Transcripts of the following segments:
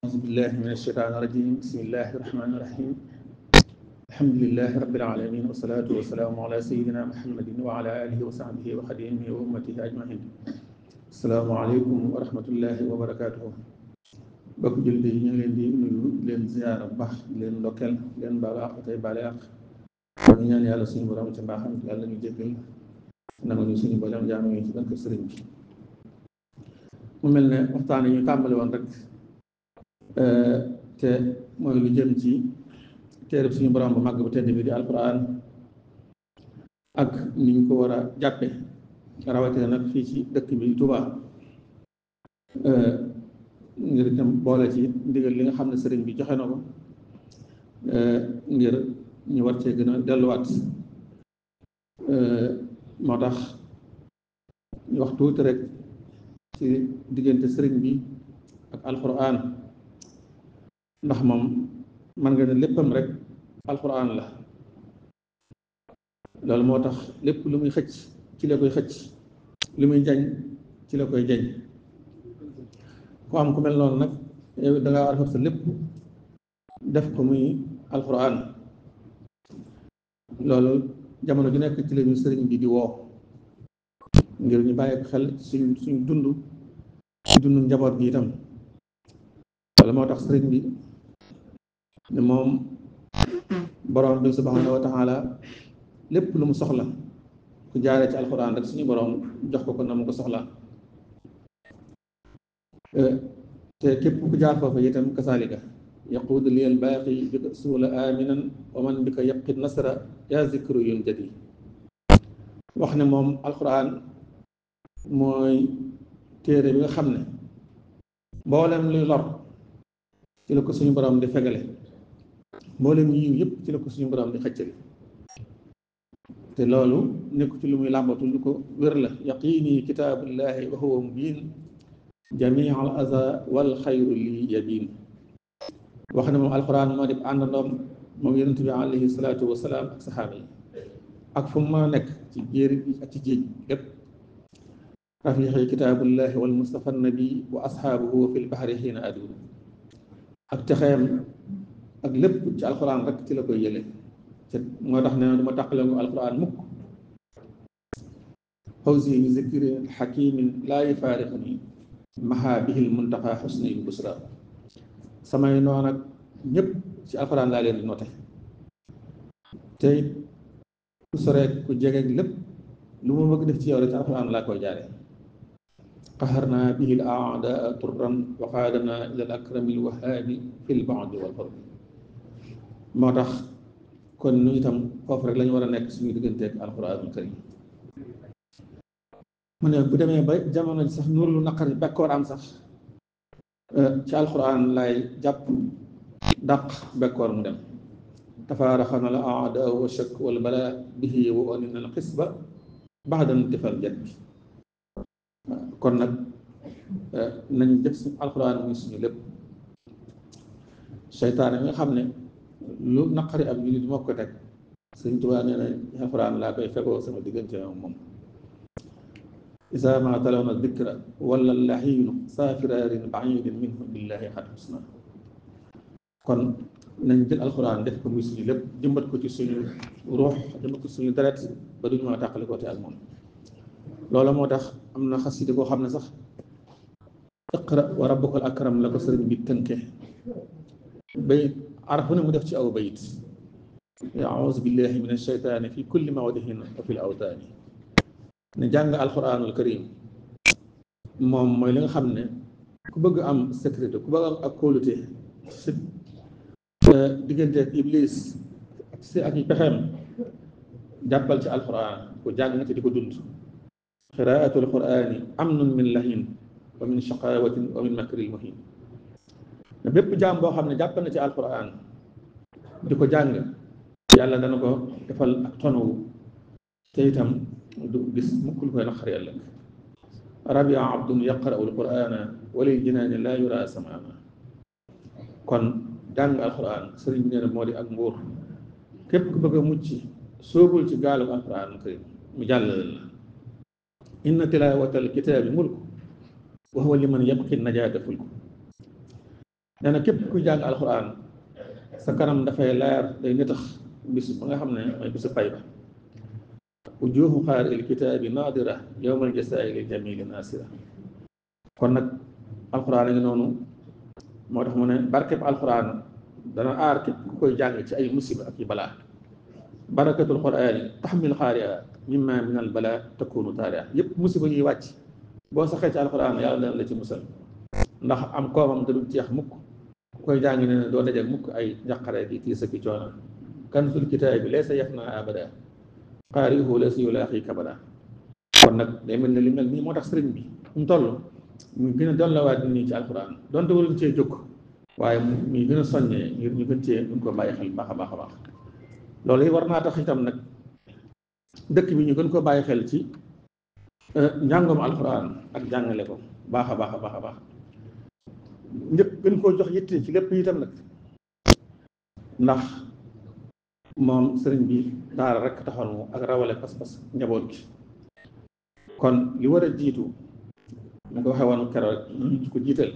أعوذ بالله من الشيطان الرجيم بسم الله الرحمن الرحيم الحمد لله رب العالمين والصلاة والسلام على سيدنا محمد وعلى آله وصحبه وخديمه وأمته أجمعين السلام عليكم ورحمة الله وبركاته bokk jullit yi ñu ngi leen di nuyu leen ziyaara bu baax leen ndokkeel leen baalu àq tey baale àq ñu ñaan yàlla suñu borom ci mbaaxam yàlla ñu jéggal nangu ñu suñu borom jaamu ñu ci barke sëriñ bi mu mel ne waxtaan yi ñu tàmbali woon rek te mooy lu jëm ci téereb suñu borom bu màgg bu tedd bi di alquran ak ni ñu ko war a jàppe rawatina nag fii ci dëkk bi Touba ngir itam boole ci ndigal li nga xam ne sëriñ bi joxe na ko ngir ñu war cee gën a delluwaat moo tax ñu wax tuuti rek ci diggante sëriñ bi ak alquran ndax moom man nga ne léppam rek alquran la loolu moo tax lépp lu muy xëcc ci la koy xëcc lu muy jañ ci la koy jañ ku am ku mel noonu nag yow dangaa war a fab sa lépp def ko muy alquran loolu jamono ju nekk ci la ñu sëriñ bi di woo ngir ñu bàyyi ko xel suñ dund ci dundu njaboot gi itam loolu moo tax sëriñ bi ne moom borom bi subhanahu wa taala lépp lu mu soxla ku jaaree ci alquran rek suñu borom jox ko na mu ko soxla te képp ku jaar foofu itam kasaalika yaquudu li albaaqi bika suula aminan wa man bika yaqi nasra yaa zikru yun jadi wax ne moom alquran mooy téere bi nga xam ne mboolem luy lor ci la ko suñu borom di fegale mboolem yiw yëpp ci la ko suñu borom di xëccali te loolu nekku ci lu muy làmbatu lu ko wér la yaqiini kitaabullahi wa huwa mubiin jamii al aza wal xayru li yabin wax ne moom alquran moo di àndandoom moom yonent bi alayhi salaatu wasalaam ak saxaaba yi ak fu mu mën a nekk ci jéeri bi ak ci géej lépp rafiixi kitaabullahi wal mustafa nabi wa asxaabuhu fi lbahri xiina adu ak texeem ak lépp ci alquran rek ci la koy jële te moo tax ne du ma tàqale ko alquran mukk fawzi bi zikri xakimin laa yufaariquni maha bihil muntaqa xusni busra samay noon ak ñëpp ci alxuraan laa leen di note te it ku soreek ku jegeek lépp lu ma bëgg def ci yow rek ci alxuraan laa koy jaare qaharna bihil aadaa turran wa qaadana ila al akramil wahaabi fil baadi wal qurbi moo tax kon nu itam foofu rek lañu war a nekk suñu digganteek alxuraanul karim mu ne bu demee ba jamono ji sax nuur lu naqari bekkoor am sax ci alquran lay jàpp dàq bekkoor mu dem tafaaraxana la aadaa wa shak wal bala bihi wa anina al xisba baxda intifal jet bi kon nag nañ def suñu alquran muy suñu lépp seytaane mi nga xam ne lu naqari ab jullit moo ko teg Sëñ Tuubaa nee na alquran laa koy fegoo sama diggante moom isa ma talawna dikra wala laxiinu saafiraarin baidin minhu billahi xat xusna kon nañ jël alxuraan def ko muy suñu lépp jëmbat ko ci suñu ruux jëmbat ko ci suñu deret ba duñu mën a tàqali ko te ak moom loolu moo tax am na xasida koo xam ne sax iqra wa rabbukal akram la ko sëriñ bi tënke bayit araf bu ne mu def ci aw bayit auzu billahi min alcheytaani fi kulli mawdihin wa fi l awtaani ne jàng alquranul karim moom mooy li nga xam ne ku bëgg am sécurité ku bëgg am ak kóolute si diggante ak iblis ak yi pexeem jàppal ci alquran ku jàng te di ko dund qiraatul qurani amnun min lahin wa min shaqawatin wa min makril muhin ne bépp jaam boo xam ne jàppal na ci alquran di ko jàng yàlla dana ko defal ak tonowu te itam du gis mukk lu koy naqari ëllëg rabia abdun yaqra'u alqurana walil jinaani laa yura samaama kon jàng alquran sëriñ bi nee na moo di ak nguur képp ku bëgg a mucc soobul ci gaalu alquran karim mu jàllale la inna tilaawatal kitaabi mulk wa huwa liman yabqi najaata fulku nee na képp kuy jàng alxuraan sa kanam dafay leer day nëtax bis ba nga xam ne mooy bisu pay ba wujuuhu qaari il kitaabi naadira yawmal jasaa'i lil jamiili naasira kon nag alxuraan a ngi noonu moo tax mu ne barkeb alxuraan dana aar képp ku koy jàng ci ay musiba ak yi balaa barakatul quraani taxmil xaaria mimma min al balaa takunu taaria yëpp musiba yi wàcc boo saxee ci alxuraan yàlla dana la ci musal ndax am koomam da dul jeex mukk ku koy jàng ne doo dajal mukk ay njaqare di tiis ak coono kanzul kitaabi laysa yafnaa abada qaari'uhu laysa yulaaqi kabada kon nag day mel ne li mel nii moo tax sëriñ bi mu toll ñu gën a dollawaat nit ñi ci alxuraan donte waruñ cee jóg waaye muy gën a soññee ngir ñu gën cee duñ ko bàyyi xel baax a baax a baax loolu yi war naa tax itam nag dëkk bi ñu gën ko bàyyi xel ci njàngum alxuraan ak jàngale ko baax a baax a baax a baax njëkk gën koo jox yitte ci lépp itam nag ndax moom sëriñ bi daara rek taxoon mu ak rawale pas-pas njaboot gi kon li war a jiitu mu ko waxee woon keroog ñu ko jiital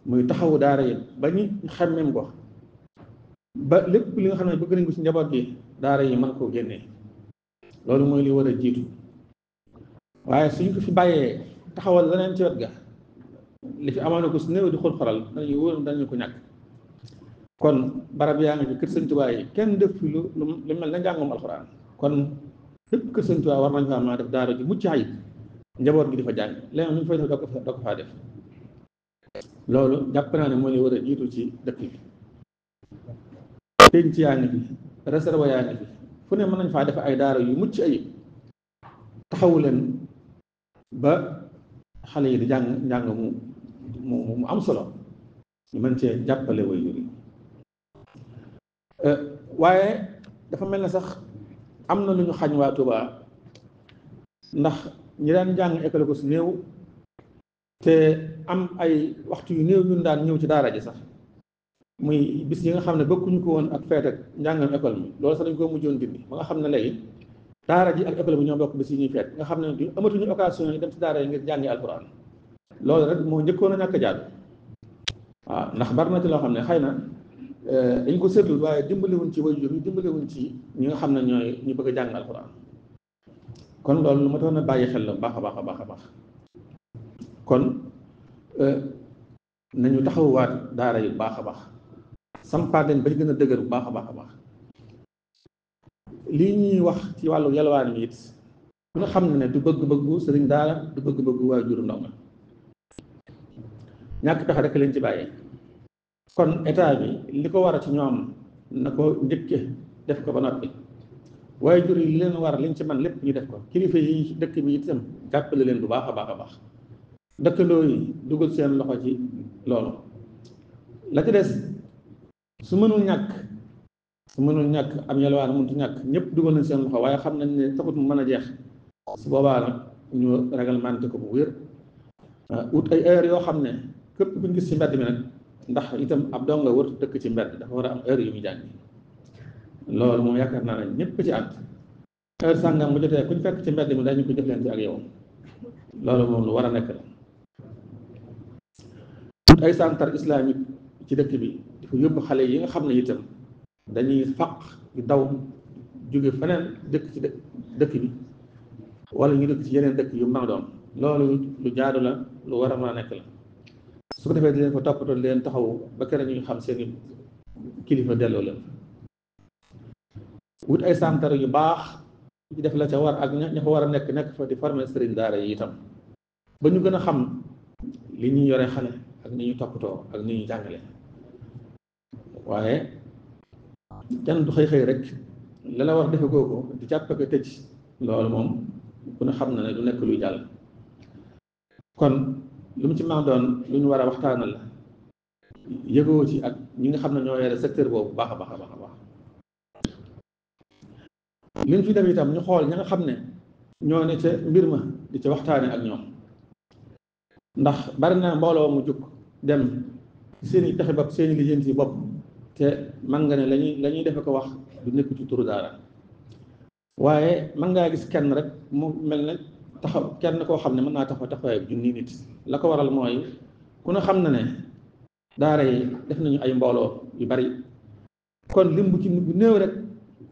muy taxawu daara yi ba ñu xemmem ko ba lépp li nga xam ne bëgg nañ ko ci njaboot gi daara yi mën koo génnee loolu mooy li war a jiitu waaye suñ ko fi bàyyee taxawal leneen ci wet ga li fi amoon ko su néew di xul-xoral dañuy wóor dañu ko ñàkk kon barab yaa ngi fi kër Sëñ Tuubaa yi kenn def fi lu mel na njàngum alxuraan kon lépp kër Sëñ Tuubaa war nañ faa mën a def daara ji mucc ayib njaboot gi di fa jàng leneen lu ñu fay def doo ko faa def loolu jàpp naa ne moo li war a jiitu ci dëkk bi penc yaa ngi fi réserve yaa ngi fi fu ne mën nañ faa def ay daara yu mucc ayib taxawu leen ba xale yi di jàng njàng mu am solo ñu mën cee jàppale waajur yi waaye dafa mel ne sax am na lu ñu xañ waa Touba ndax ñi daan jàng école ko su néew te am ay waxtu yu néew ñun daan ñëw ci daara ji sax muy bis yi nga xam ne bokkuñu ko woon ak feet ak njàngam école mi loolu sax dañ ko mujjoon dindi ba nga xam ne léegi daara ji ak école bi ñoo bokk bis yi ñuy feet nga xam ne du amatuñu occasion yi dem ci daara yi ngir jàngi alxuraan loolu rek moo njëkkoon a ñàkk jaadu waaw ndax bari na ci loo xam ne xëy na dañ ko seetlu waaye dimbaliwuñ ci waajur yi dimbaliwuñ ci ñi nga xam ne ñooy ñu bëgg a jàng alxuraan kon loolu lu ma doon a bàyyi xel la baax a baax a baax a baax kon nañu taxawuwaat daara yu baax a baax sampaat leen bañ gën a dëgër bu baax a baax a baax lii ñuy wax ci wàllu yalwaan mi it ku nga xam ne du bëgg-bëggu sëriñ daara du bëgg-bëggu waajuru ndaw nga ñàkk pexe rek leen ci bàyyee kon état bi li ko war a ci ñoom na ko njëkke def ko ba noppi waajur yi li leen war liñ ci man lépp ñu def ko kilifa yi dëkk bi itam jàppale leen bu baax a baax a baax dëkkandoo yi dugal seen loxo ci loolu la ci des su mënul ñàkk am yalwaan mënut ñàkk ñëpp dugal nañ seen loxo waaye xam nañ ne taxut mu mën a jeex su boobaa nag ñu réglementé ko bu wér wut ay heure yoo xam ne képp ku ñu gis ci mbedd mi nag ndax itam ab dong nga wër dëkk ci mbedd dafa war a am heure yu muy jàngi loolu moom yaakaar naa ne ñëpp ci ànd heure sàngam bu jotee ku ñu fekk ci mbedd mi dañu ko jëflante ak yow loolu moom lu war a nekk la wut ay centre islamique ci dëkk bi dafa yóbbu xale yi nga xam ne itam dañuy faq di daw jóge feneen dëkk ci dëkk bi wala ñu dëkk ci yeneen dëkk yu mag doon loolu lu jaadu la lu war a mën a nekk la su ko defee di leen ko toppatoo leen taxaw ba keneen ñu xam seeni kilifa delloo leen wut ay centre yu baax ci def la ca war ak ña fa war a nekk fa di former sëriñ daara yi itam ba ñu gën a xam li ñuy yore xale ak ni ñu toppatoo ak ni ñu jàngale waaye kenn du xëy rek la la war defe googu di jàpp ko tëj loolu moom ku ne xam na ne du nekk luy jàll kon lu mu ci maa doon lu ñu war a waxtaanal la yëgoo ci ak ñi nga xam ne ñoo yore secteur boobu baax a baax a baax a baax li ñu fi def itam ñu xool ña nga xam ne ñoo ne ca mbir ma di ca waxtaane ak ñoom ndax bari na mbooloo mu jóg dem seeni pexe bopp seeni lijjanti bopp te man nga ne la ñuy defe ko wax du nekk ci turu daara waaye mën ngaa gis kenn rek mu mel ne taxaw kenn koo xam ne mën naa taxaw taxawaay junni nit la ko waral mooy ku ne xam na ne daara yi def nañu ay mbooloo yu bari kon lim bu ci bu néew rek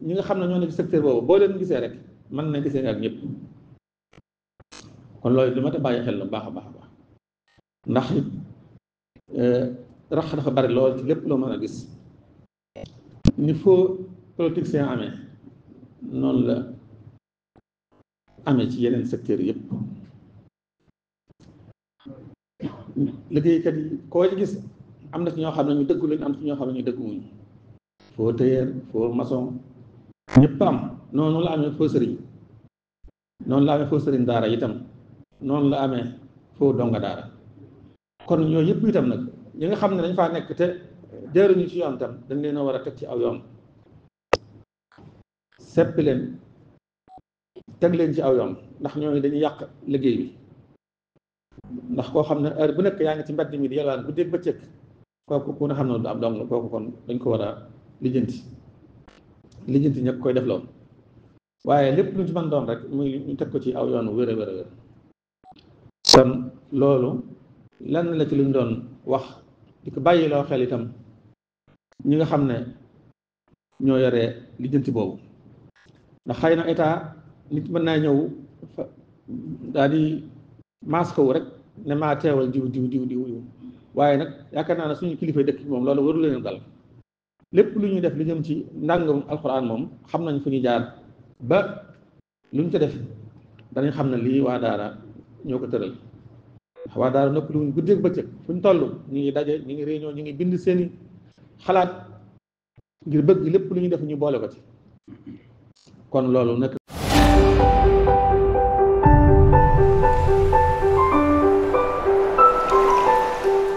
ñi nga xam ne ñoo ne ci secteur boobu boo leen gisee rek mën na gisee ak ñëpp kon loolu li ma ta bàyyi xel la baax a baax a baax ndax it rax dafa bari lool ci lépp loo mën a gis ni foo politicien amee noonu la amee ci yeneen secteurs yëpp liggéeykat yi koo ci gis am na ci ñoo xam ne ñu dëggu lañ am ci ñoo xam ne ñu dëgguwuñ foo tailleur foo maçon ñëpp am noonu la amee foo sëriñ noonu la amee foo sëriñ daara itam noonu la amee foo donga daara kon ñooyu yëpp itam nag ñi nga xam ne dañ faa nekk te jaaruñu ci yoon tam dañ leen a war a teg ci aw yoon seppi leen teg leen ci aw yoon ndax ñooñu dañuy yàq liggéey bi ndax koo xam ne heure bu nekk yaa ngi ci mbedd mi di yalwaan bu dégg bëccëg kooku ku ne xam ne du ab dong kooku kon dañ ko war a lijjanti ñëpp koy def loolu waaye lépp lu ci mën doon rek muy ñu teg ko ci aw yoon wér a wér a wér kon loolu lenn la ci luñ doon wax di ko bàyyiloo xel itam ñi nga xam ne ñoo yore lijjanti boobu ndax xëy na état nit mën naa ñëw daal di masque wu rek ne maa teewal diw waaye nag yaakaar naa ne suñu kilifa dëkk moom loolu waru leen dal lépp lu ñuy def lu jëm ci ndàngam alxuraan moom xam nañ fu ñu jaar ba luñ ko def danañ xam ne lii waa daara ñoo ko tëral waa daara nëpp lu ñu guddeeg bëccëg fu ñu toll ñu ngi daje ñu ngi réunion ñu ngi bind seeni xalaat ngir bëgg lépp lu ñuy def ñu boole ko ci kon loolu nekk